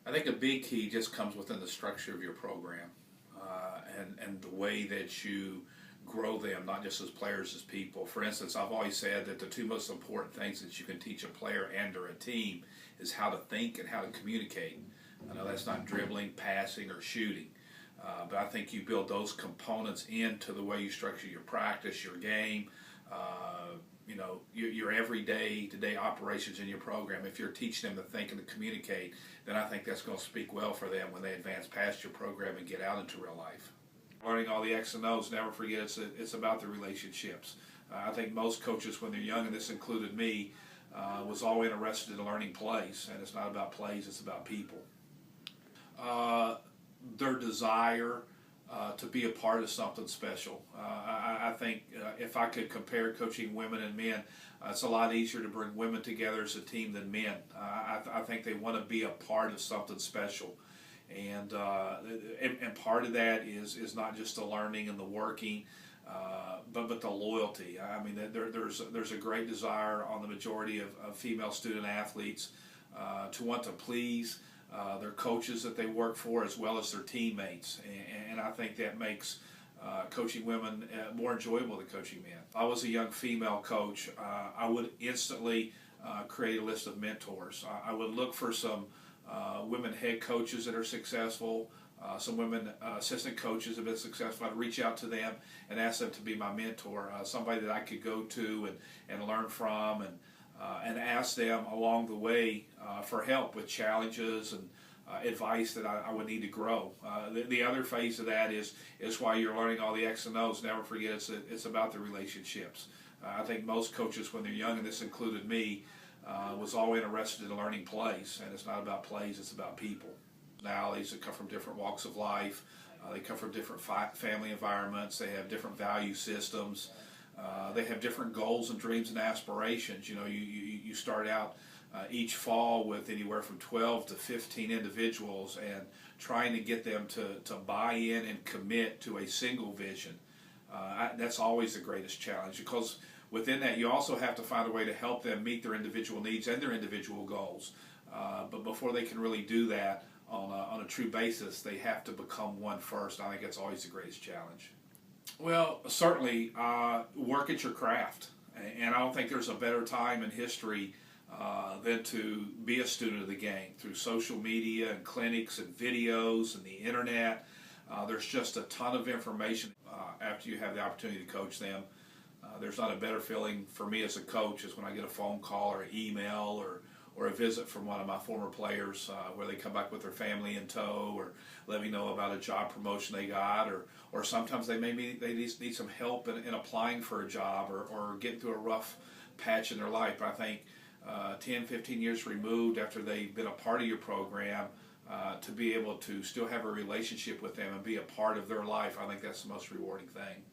I think a big key just comes within the structure of your program, and the way that you grow them, not just as players, as people. For instance, I've always said that the two most important things that you can teach a player and or a team is how to think and how to communicate. I know that's not dribbling, passing, or shooting, but I think you build those components into the way you structure your practice, your game, your everyday to-day operations in your program. If you're teaching them to think and to communicate, then I think that's going to speak well for them when they advance past your program and get out into real life. Learning all the X and O's, never forget it's about the relationships. I think most coaches, when they're young, and this included me, was always interested in learning plays, and it's not about plays, it's about people. Their desire to be a part of something special. I think if I could compare coaching women and men, it's a lot easier to bring women together as a team than men. I think they want to be a part of something special. And part of that is not just the learning and the working, but the loyalty. I mean, there's a great desire on the majority of female student athletes to want to please their coaches that they work for as well as their teammates, and I think that makes coaching women more enjoyable than coaching men. If I was a young female coach, I would instantly create a list of mentors. I would look for some women head coaches that are successful, some women assistant coaches have been successful. I'd reach out to them and ask them to be my mentor, somebody that I could go to and learn from, and ask them along the way for help with challenges and advice that I would need to grow. The other phase of that is while you're learning all the X and O's, never forget it's about the relationships. I think most coaches, when they're young, and this included me, was always interested in learning plays, and it's not about plays, it's about people. Personalities that come from different walks of life, they come from different family environments, they have different value systems, they have different goals and dreams and aspirations. You know, you start out each fall with anywhere from 12 to 15 individuals and trying to get them to buy in and commit to a single vision. That's always the greatest challenge, because within that you also have to find a way to help them meet their individual needs and their individual goals. But before they can really do that on a true basis, they have to become one first. I think that's always the greatest challenge. Well, certainly work at your craft, and I don't think there's a better time in history than to be a student of the game through social media and clinics and videos and the internet. There's just a ton of information after you have the opportunity to coach them. There's not a better feeling for me as a coach as when I get a phone call or an email or a visit from one of my former players where they come back with their family in tow, or let me know about a job promotion they got, or sometimes they need some help in applying for a job or getting through a rough patch in their life. I think 10, 15 years removed after they've been a part of your program, to be able to still have a relationship with them and be a part of their life, I think that's the most rewarding thing.